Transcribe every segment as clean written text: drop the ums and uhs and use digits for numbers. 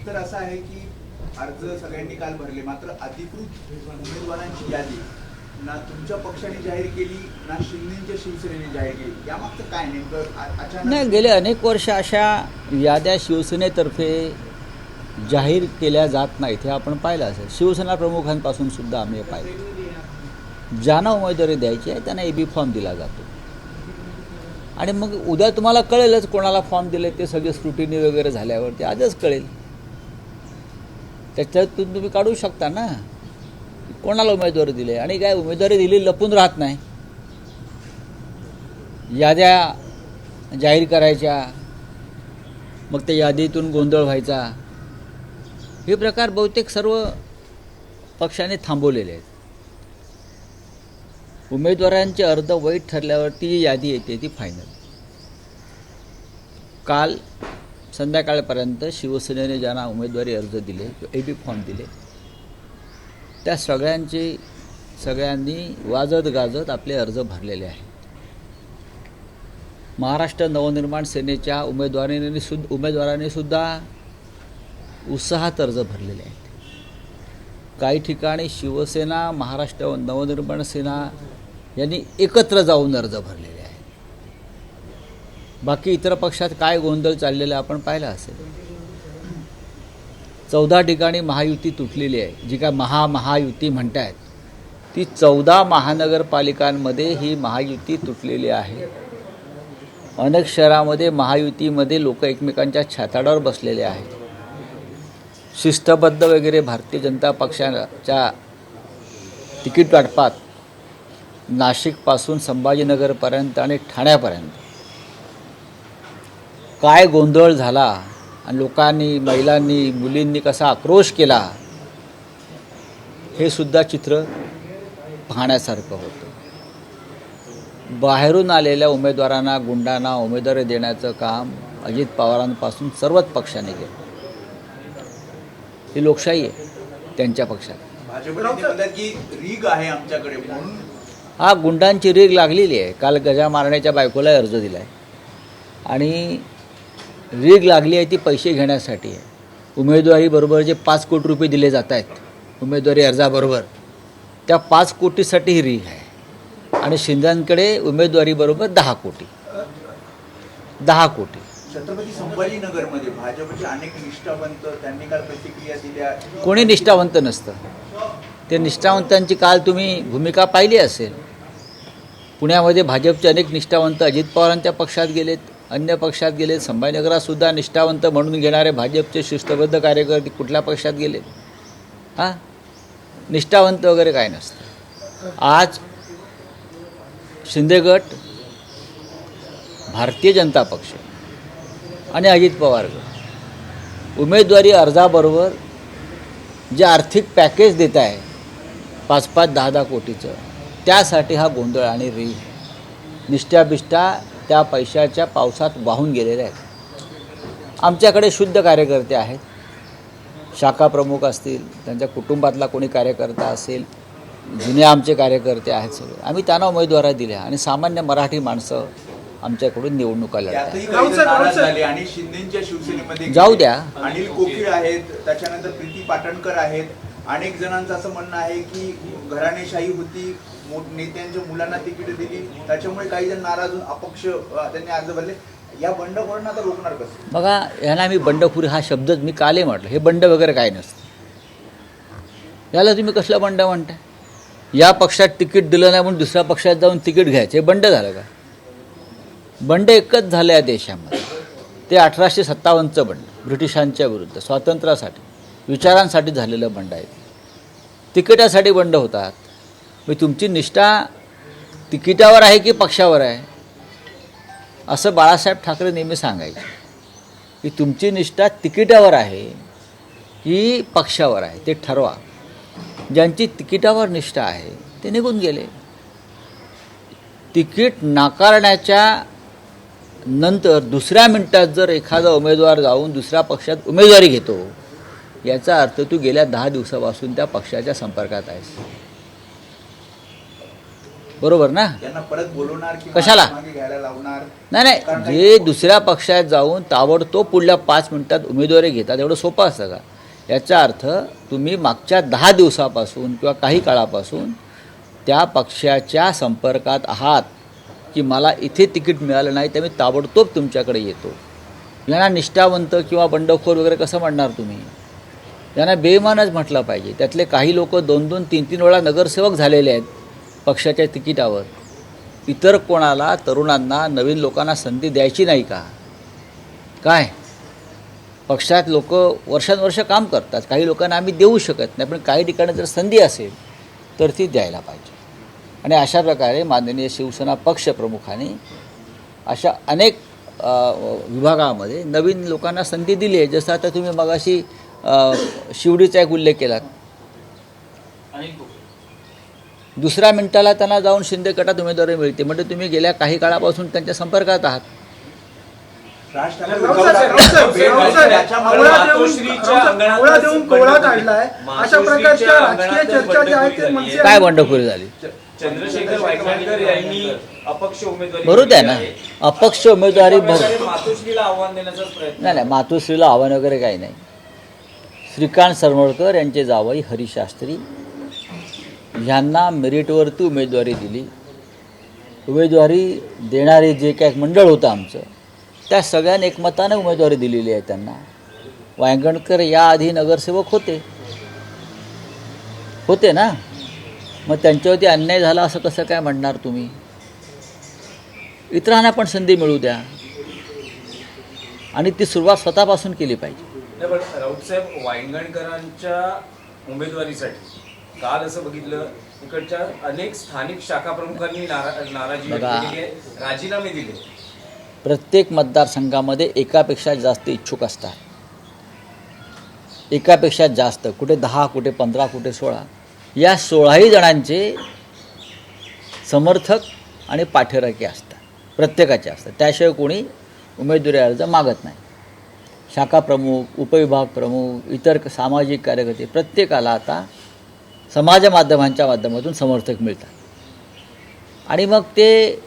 एकतर असं आहे की अर्ज सगळ्यांनी काल भरले, मात्र अधिकृत उमेदवारांची यादी ना तुमच्या पक्षाने जाहीर केली ना शिंदेच्या शिवसेनेने जाहीर केली. यामागचं काय नेमकं अचानक? नाही, गेले अनेक वर्ष अशा याद्या शिवसेनेतर्फे जाहीर केल्या जात नाहीत, हे आपण पाहिलं असेल. शिवसेना प्रमुखांपासून सुद्धा आम्ही हे पाहिलं. ज्यांना उमेदवारी द्यायची आहे त्यांना AB फॉर्म दिला जातो आणि मग उद्या तुम्हाला कळेलच कोणाला फॉर्म दिले ते. सगळे स्क्रुटिनी वगैरे झाल्यावरती आजच कळेल. त्याच्यातून तुम्ही काढू शकता ना कोणाला उमेदवारी दिले. आणि काय उमेदवारी दिली लपून राहत नाही, याद्या जाहीर करायच्या, मग त्या यादीतून गोंधळ व्हायचा, हे प्रकार बहुतेक सर्व पक्षाने थांबवलेले आहेत. उमेदवारांचे अर्ज वैध ठरल्यावरती जी यादी येते ती फायनल. काल संध्याकाळपर्यंत शिवसेनेने ज्यांना उमेदवारी अर्ज दिले, AB फॉर्म दिले, त्या सगळ्यांनी वाजत गाजत आपले अर्ज भरलेले आहेत. महाराष्ट्र नवनिर्माण सेनेच्या उमेदवारांनी सुद्धा उत्साहात अर्ज भरलेले आहेत. काही ठिकाणी शिवसेना, महाराष्ट्र नवनिर्माण सेना यांनी एकत्र जाऊन अर्ज भरलेले आहेत. बाकी इतर पक्षात काय गोंधळ चाललेला आपण पाहिला असेल. 14 ठिकाणी महायुती तुटलेली आहे. जी काय महायुती म्हणतायत ती 14 महानगरपालिकांमध्ये ही महायुती तुटलेली आहे. अनेक शहरामध्ये महायुतीमध्ये लोक एकमेकांच्या छाताडावर बसलेले आहेत. शिस्तबद्ध वगैरे भारतीय जनता पक्षाच्या तिकीट वाटपात नाशिकपासून संभाजीनगरपर्यंत आणि ठाण्यापर्यंत काय गोंधळ झाला आणि लोकांनी, महिलांनी, मुलींनी कसा आक्रोश केला, हे सुद्धा चित्र पाहण्यासारखं होतं. बाहेरून आलेल्या उमेदवारांना, गुंडांना उमेदवारी देण्याचं काम अजित पवारांपासून सर्वच पक्षाने केलं. ही लोकशाही आहे त्यांच्या पक्षात. भाजपने की रीग आहे आमच्याकडे म्हणून हा गुंडांची रीग लागलेली आहे. काल गजा मारण्याच्या बायकोला अर्ज दिला आहे आणि रीग लागली आहे ती पैसे घेण्यासाठी आहे. उमेदवारीबरोबर जे 5 कोटी रुपये दिले जात आहेत उमेदवारी अर्जाबरोबर, त्या 5 कोटीसाठी ही रीग आहे. आणि शिंदेकडे उमेदवारीबरोबर 10 कोटी. छत्रपती संभाजीनगरमध्ये भाजपचे अनेक निष्ठावंत त्यांनी काल प्रतिक्रिया दिल्या. कोणी निष्ठावंत नसतं. ते निष्ठावंतांची काल तुम्ही भूमिका पाहिली असेल. पुण्यामध्ये भाजपचे अनेक निष्ठावंत अजित पवारांच्या पक्षात गेलेत, अन्य पक्षात गेलेत. संभाजीनगरात सुद्धा निष्ठावंत म्हणून घेणारे भाजपचे शिस्तबद्ध कार्यकर्ते कुठल्या पक्षात गेलेत? निष्ठावंत वगैरे काय नसतं. आज शिंदे गट, भारतीय जनता पक्ष आणि अजित पवार गट उमेदवारी अर्जाबरोबर जे आर्थिक पॅकेज देत आहे 5-5, 10-10 कोटीचं, त्यासाठी हा गोंधळ आणि रीग. निष्ठाबिष्ठा त्या पैशाच्या पावसात वाहून गेलेल्या आहेत. आमच्याकडे शुद्ध कार्यकर्ते आहेत. शाखा प्रमुख असतील, त्यांच्या कुटुंबातला कोणी कार्यकर्ता असेल, जुने आमचे कार्यकर्ते आहेत सगळे. आम्ही त्यांना उमेदवारी दिल्या आणि सामान्य मराठी माणसं आमच्याकडून निवडणुका लढतात. आणि शिंदेच्या शिवसेनेमध्ये जाऊ द्या. अनिल कोकीळ आहेत, त्याच्यानंतर प्रीती पाटणकर आहेत. अनेक जणांचं असं म्हणणं आहे की घराणेशाही होती, नेत्यांच्या मुलांना तिकीट दिली, त्याच्यामुळे काही जण नाराज होऊन अपक्ष त्यांनी अर्ज भरले. या बंडखोरांना तर रोखणार कसं? बघा, ह्याला मी बंडखोरी हा शब्दच मी काले म्हटलं. हे बंड वगैरे काय नसतं. याला तुम्ही कसलं बंड म्हणताय? या पक्षात तिकीट दिलं नाही म्हणून दुसऱ्या पक्षात जाऊन तिकीट घ्यायचं, हे बंड झालं का? बंड एकच झालं या देशामध्ये. ते 1857चं बंड, ब्रिटिशांच्या विरुद्ध स्वातंत्र्यासाठी, विचारांसाठी झालेलं बंड आहे. तिकिटासाठी बंड होतात. मग तुमची निष्ठा तिकिटावर आहे की पक्षावर आहे? असं बाळासाहेब ठाकरे नेहमी सांगायचे की तुमची निष्ठा तिकिटावर आहे की पक्षावर आहे ते ठरवा. ज्यांची तिकिटावर निष्ठा आहे ते निघून गेले. तिकीट नाकारण्याच्या नंतर दुसऱ्या मिनिटात जर एखादा उमेदवार जाऊन दुसऱ्या पक्षात उमेदवारी घेतो, याचा अर्थ तू गेल्या 10 दिवसापासून त्या पक्षाच्या संपर्कात आहेस. बरोबर ना? त्यांना परत बोलवणार की कशाला? मागे घ्यायला लावणार? नाही कारण नाही, जे दुसऱ्या पक्षात जाऊन ताबडतोब पुढल्या 5 मिनिटात उमेदवारी घेतात एवढं सोपं असतं का? याचा अर्थ तुम्ही मागच्या 10 दिवसापासून किंवा काही काळापासून त्या पक्षाच्या संपर्कात आहात की मला इथे तिकीट मिळालं नाही तर मी ताबडतोब तुमच्याकडे येतो. यांना निष्ठावंत किंवा बंडखोर वगैरे कसं म्हणणार तुम्ही? यांना बेईमानच म्हटलं पाहिजे. त्यातले काही लोक 2-2, 3-3 वेळा नगरसेवक झालेले आहेत पक्षाच्या तिकिटावर. इतर कोणाला, तरुणांना, नवीन लोकांना संधी द्यायची नाही का? काय पक्षात लोक वर्षानुवर्ष काम करतात, काही लोकांना आम्ही देऊ शकत नाही, पण काही ठिकाणी जर संधी असेल तर ती द्यायला पाहिजे. आणि अशा प्रकारे माननीय शिवसेना पक्षप्रमुखांनी अशा अनेक विभागामध्ये नवीन लोकांना संधी दिली आहे. जसं आता तुम्ही मगाशी शिवडीचा एक उल्लेख केलात. दुसऱ्या मिनिटाला त्यांना जाऊन शिंदे गटात उमेदवारी मिळते, म्हणजे तुम्ही गेल्या काही काळापासून त्यांच्या संपर्कात आहात. राज ठाकरे उद्धव ठाकरे त्याच्यामुळे कोळा देऊन कोळा काढलाय अशा प्रकारच्या राजकीय चर्चा ज्या आहेत ते मनसे काय बंडखोरी झाली? चंद्रशेखर वायकणकर यांनी अपक्ष उमेदवारी भरू द्या ना, अपक्ष उमेदवारी मातोश्रीला आव्हान देण्याचा प्रयत्न. नाही, मातोश्रीला आव्हान वगैरे काही नाही. श्रीकांत सरमळकर यांचे जावई हरिशास्त्री यांना मेरिटवरती उमेदवारी दिली. उमेदवारी देणारे जे काय मंडळ होतं आमचं, त्या सगळ्यांनी एकमताने उमेदवारी दिलेली आहे त्यांना. वायंगणकर याआधी नगरसेवक होते ना, मग त्यांच्यावरती अन्याय झाला असं कसं काय म्हणणार तुम्ही? इतरांना पण संधी मिळू द्या आणि ती सुरुवात स्वतःपासून केली पाहिजे. नाही, पण राऊतसाहेब वायंगणकरांच्या उमेदवारीसाठी काल असं बघितलं, इकडच्या अनेक स्थानिक शाखा प्रमुखांनी नाराजी व्यक्त केली आहे, राजीनामे दिले. प्रत्येक मतदारसंघामध्ये एकापेक्षा जास्त इच्छुक असतात, एकापेक्षा जास्त, कुठे 10, कुठे 15, कुठे 16. या 16ही जणांचे समर्थक आणि पाठीराखे असतात, प्रत्येकाचे असतात. त्याशिवाय कोणी उमेदवारी अर्ज मागत नाही. शाखा प्रमुख, उपविभाग प्रमुख, इतर सामाजिक कार्यकर्ते प्रत्येकाला आता समाज माध्यमांच्या माध्यमातून समर्थक मिळतात आणि मग ते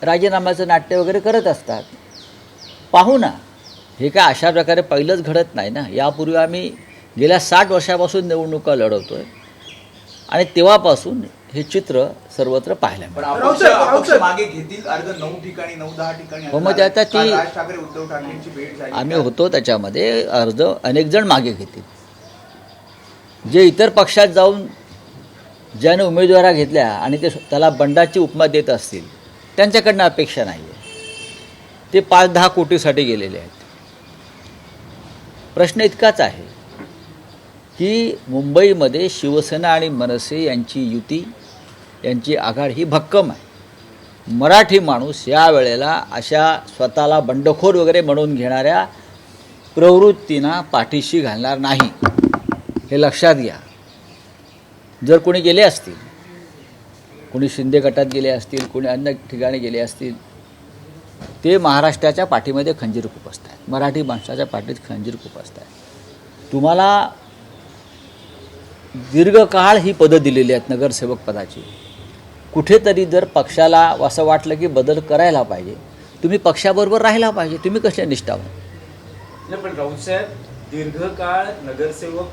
राजीनाम्याचं नाट्य वगैरे करत असतात. पाहू ना, हे काय अशा प्रकारे पहिलंच घडत नाही ना. यापूर्वी आम्ही गेल्या 60 वर्षापासून निवडणुका लढवतो आहे आणि तेव्हापासून हे चित्र सर्वत्र पाहायला मिळतं. पण अपक्ष मागे घेतील अर्ज 9 ठिकाणी 9-10 ठिकाणी. हो, मग आता ती राज ठाकरे उद्धव ठाकरेंची भेट झाली. आम्ही होतो त्याच्यामध्ये. अर्ज अनेक जण मागे घेतील. जे इतर पक्षात जाऊन ज्याने उमेदवारा घेतल्या आणि ते त्याला बंडाची उपमा देत असतील त्यांच्याकडनं अपेक्षा नाही आहे. ते 5-10 कोटीसाठी गेलेले आहेत. प्रश्न इतकाच आहे की मुंबईमध्ये शिवसेना आणि मनसे यांची युती, यांची आघाडी ही भक्कम आहे. मराठी माणूस या वेळेला अशा स्वतःला बंडखोर वगैरे म्हणून घेणाऱ्या प्रवृत्तींना पाठीशी घालणार नाही, हे लक्षात घ्या. जर कोणी गेले असतील, कोणी शिंदे गटात गेले असतील, कोणी अन्य ठिकाणी गेले असतील, ते महाराष्ट्राच्या पाठीमध्ये खंजीर खुपसत आहेत, मराठी माणसाच्या पाठीत खंजीर खुपसत आहेत. तुम्हाला दीर्घकाळ ही पदं दिलेली आहेत नगरसेवक पदाची. कुठेतरी जर पक्षाला असं वाटलं की बदल करायला पाहिजे, तुम्ही पक्षाबरोबर राहायला पाहिजे. तुम्ही कसले निष्ठावान? नाही, पण राऊतसाहेब दीर्घकाळ नगरसेवक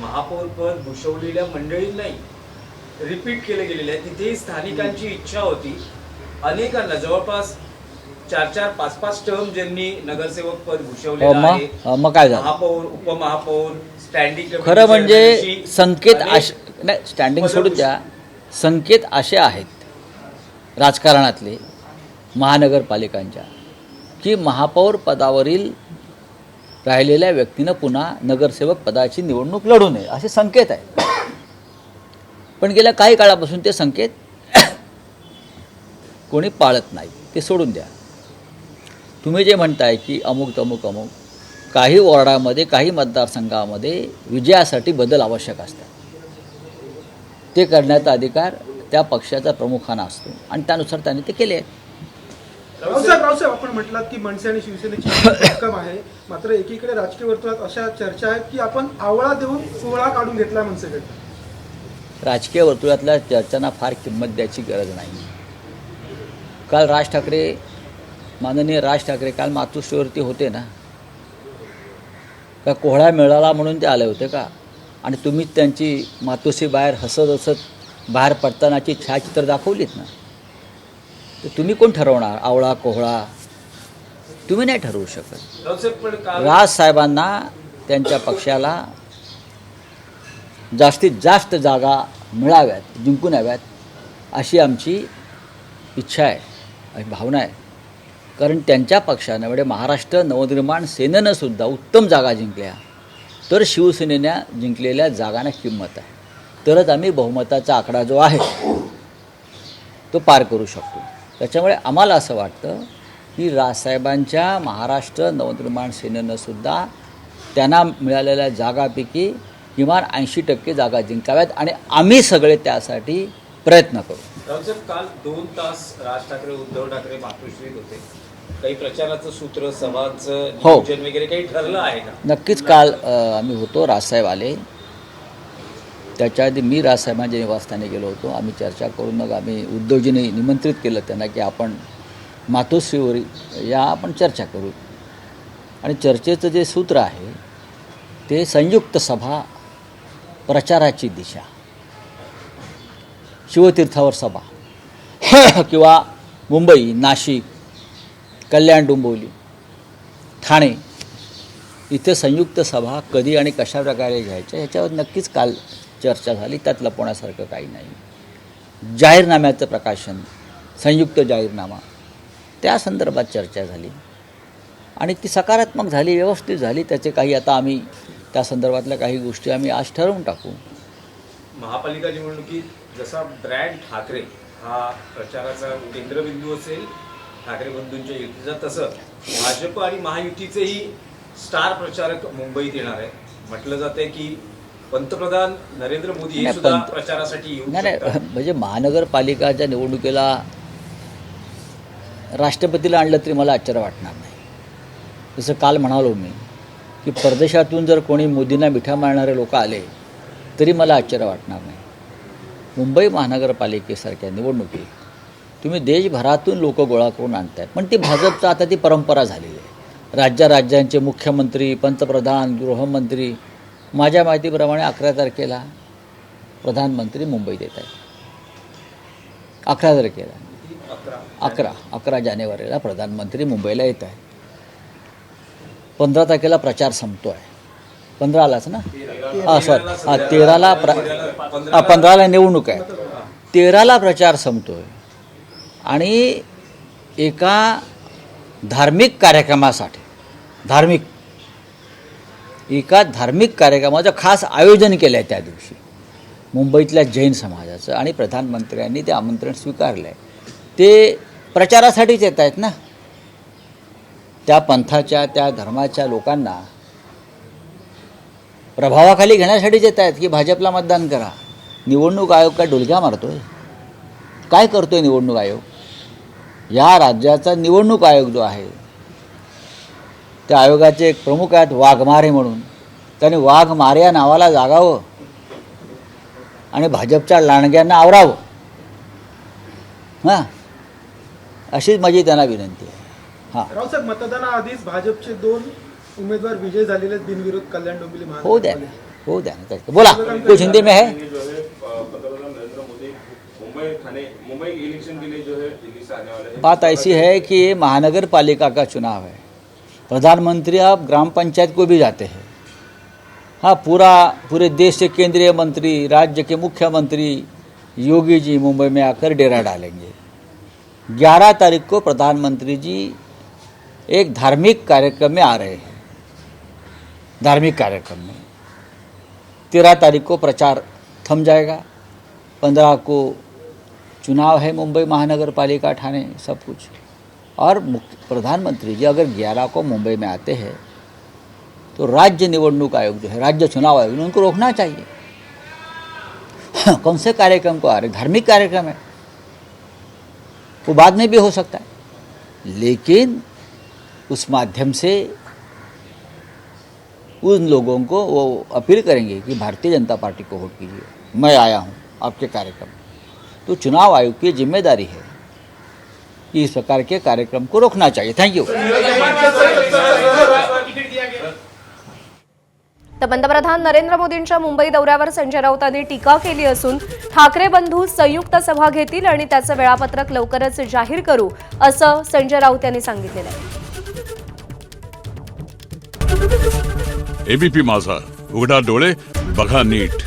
महापौरपद भूषवलेल्या मंडळींनाही रिपीट केले गेलेले आहे. तिथेही स्थानिकांची इच्छा होती. अनेकांना जवळपास 4-4, 5-5 टर्म ज्यांनी नगरसेवक पद भूषवलेलं आहे, मग काय झालं? महापौर, उपमहापौर, स्टँडिंग खरं म्हणजे संकेत नाही, स्टँडिंग सोडून द्या. संकेत असे आहेत राजकारणातले महानगरपालिकांच्या की महापौर पदावरील राहिलेल्या व्यक्तीनं पुन्हा नगरसेवक पदाची निवडणूक लढू नये, असे संकेत आहेत. पण गेल्या काही काळापासून ते संकेत कोणी पाळत नाही. ते सोडून द्या. तुम्ही जे म्हणताय की अमुक तमुक अमुक, काही वॉर्डामध्ये, काही मतदारसंघामध्ये विजयासाठी बदल आवश्यक असतात. ते करण्याचा अधिकार त्या पक्षाचा प्रमुखांना असतो आणि त्यानुसार त्यांनी ते केले आहेत. रावसाहेब आपण म्हटलात की मनसे आणि शिवसेनेची भक्कम आहे, मात्र एकीकडे राजकीय वर्तुळात अशा चर्चा आहेत की आपण आवळा देऊन सोहळा काढून घेतला मनसेकडे. राजकीय वर्तुळातल्या चर्चांना फार किंमत द्यायची गरज नाही. काल माननीय राज ठाकरे काल मातोश्रीवरती होते ना, का कोहळा मिळाला म्हणून ते आले होते का? आणि तुम्हीच त्यांची मातोश्री बाहेर हसत बाहेर पडतानाची छायाचित्र दाखवलीत ना. तर तुम्ही कोण ठरवणार आवळा कोहळा? तुम्ही नाही ठरवू शकत. रावसाहेब, पण काल राजसाहेबांना त्यांच्या पक्षाला जास्तीत जास्त जागा मिळाव्यात, जिंकून याव्यात अशी आमची इच्छा आहे आणि भावना आहे. कारण त्यांच्या पक्षानं म्हणजे महाराष्ट्र नवनिर्माण सेनेनं सुद्धा उत्तम जागा जिंकल्या, तर शिवसेनेनं जिंकलेल्या जागांना किंमत आहे. तरच आम्ही बहुमताचा आकडा जो आहे तो पार करू शकतो. त्याच्यामुळे आम्हाला असं वाटतं की राजसाहेबांच्या महाराष्ट्र नवनिर्माण सेनेनं सुद्धा त्यांना मिळालेल्या जागापैकी किमान 80% जागा जिंकाव्यात आणि आम्ही सगळे त्यासाठी प्रयत्न करू. रावसाहेब, काल 2 तास राज ठाकरे उद्धव ठाकरे मातोश्रीत होते. काही प्रचाराचं सूत्र, सभाचं हो. नियोजन वगैरे काही ठरलं आहे का? नक्कीच काल आम्ही होतो, राजसाहेब आले. त्याच्या आधी मी राजसाहेबांच्या निवासस्थानी गेलो होतो. आम्ही चर्चा करून मग आम्ही उद्धवजींनी निमंत्रित केलं त्यांना की आपण मातोश्रीवर या, आपण चर्चा करू. आणि चर्चेचं जे सूत्र आहे ते संयुक्त सभा, प्रचाराची दिशा, शिवतीर्थावर सभा किंवा मुंबई, नाशिक, कल्याण, डोंबिवली, ठाणे इथे संयुक्त सभा कधी आणि कशा प्रकारे घ्यायच्या ह्याच्यावर नक्कीच काल चर्चा झाली. त्यात लपवण्यासारखं काही नाही. जाहीरनाम्याचं प्रकाशन, संयुक्त जाहीरनामा, त्या संदर्भात चर्चा झाली आणि ती सकारात्मक झाली, व्यवस्थित झाली. त्याचे काही आता आम्ही त्या संदर्भातल्या काही गोष्टी आम्ही आज ठरवून टाकू. महापालिका निवडणुकीत जसा ब्रँड ठाकरे हा प्रचाराचा केंद्रबिंदू असेल ठाकरे बंधूंच्या युतीचा, तसं भाजप आणि महायुतीचेही स्टार प्रचारक मुंबईत येणार आहे. म्हटलं जातंय की पंतप्रधान नरेंद्र मोदी हे नाही, सुद्धा प्रचारासाठी येऊ नाही शकतात. म्हणजे महानगरपालिकाच्या निवडणुकीला राष्ट्रपतीला आणलं तरी मला आश्चर्य वाटणार नाही. जसं काल म्हणालो मी की परदेशातून जर कोणी मोदींना मिठा मारणारे लोक आले तरी मला आश्चर्य वाटणार नाही. मुंबई महानगरपालिकेसारख्या निवडणुकीत तुम्ही देशभरातून लोक गोळा करून आणताय, पण ती भाजपचं आता ती परंपरा झालेली आहे. राज्यांचे मुख्यमंत्री, पंतप्रधान, गृहमंत्री, माझ्या माहितीप्रमाणे 11 तारखेला प्रधानमंत्री मुंबईत येत आहेत. 11 तारखेला 11 जानेवारीला प्रधानमंत्री मुंबईला येत आहे. 15 तारखेला प्रचार संपतो आहे. 15लाच ना, 13ला 15ला निवडणूक आहे, 13ला प्रचार संपतो आहे. आणि एका धार्मिक कार्यक्रमासाठी एका धार्मिक कार्यक्रमाचं खास आयोजन केलं आहे त्या दिवशी मुंबईतल्या जैन समाजाचं, आणि प्रधानमंत्र्यांनी ते आमंत्रण स्वीकारलं आहे. ते प्रचारासाठीच येत आहेत ना. त्या पंथाच्या, त्या धर्माच्या लोकांना प्रभावाखाली घेण्यासाठीच येत आहेत की भाजपला मतदान करा. निवडणूक आयोग काय डोलक्या मारतोय? काय करतोय निवडणूक आयोग? या राज्याचा निवडणूक आयोग जो आहे त्या आयोगाचे एक प्रमुख आहेत वाघमारे म्हणून. त्यांनी वाघमारे या नावाला जागावं आणि भाजपच्या लांडग्यांना आवरावं. हां, अशीच माझी त्यांना विनंती आहे. हां, रावसाहेब, मतदानाआधीच भाजपचे 2 उमेदवार विजय झालेले बिनविरोध कल्याण डोंबिवली हो द्या ना, हो द्या ना. बोला, कुछ हिंदी में है. पंतप्रधान नरेंद्र मोदी मुंबई इलेक्शन के लिए जो है दिल्ली से आने वाले हैं. बात ऐसी है कि ये महानगर पालिका का चुनाव है. प्रधानमंत्री अब ग्राम पंचायत को भी जाते हैं. हाँ, पूरे देश से केंद्रीय मंत्री, राज्य के मुख्यमंत्री योगी जी मुंबई में आकर डेरा डालेंगे. 11 तारीख को प्रधानमंत्री जी एक धार्मिक कार्यक्रम में आ रहे हैं. धार्मिक कार्यक्रम में 13 तारीख को प्रचार थम जाएगा. 15 को चुनाव है मुंबई महानगर पालिका, ठाणे, सब कुछ. और प्रधानमंत्री जी अगर 11 को मुंबई में आते हैं तो राज्य निवडणूक आयोग जो है, राज्य चुनाव आयोग ने उनको रोकना चाहिए. कौन से कार्यक्रम को आ रहे? धार्मिक कार्यक्रम है, वो बाद में भी हो सकता है, लेकिन उस माध्यम से उन लोगों को वो अपील करेंगे कि भारतीय जनता पार्टी को वोट कीजिए, मैं आया हूँ. आपके कार्यक्रम, तो चुनाव आयोग की जिम्मेदारी है कि इस प्रकार के कार्यक्रम को रोकना चाहिए। Thank you. तर पंतप्रधान नरेंद्र मोदींच्या मुंबई दौऱ्यावर संजय राऊतांनी टीका केली असून ठाकरे बंधू संयुक्त सभा घेतील आणि त्याचं वेळापत्रक लवकरच जाहीर करू असं संजय राऊत यांनी सांगितलेलं आहे। एबीपी माझा, उघडा डोळे बघा नीट।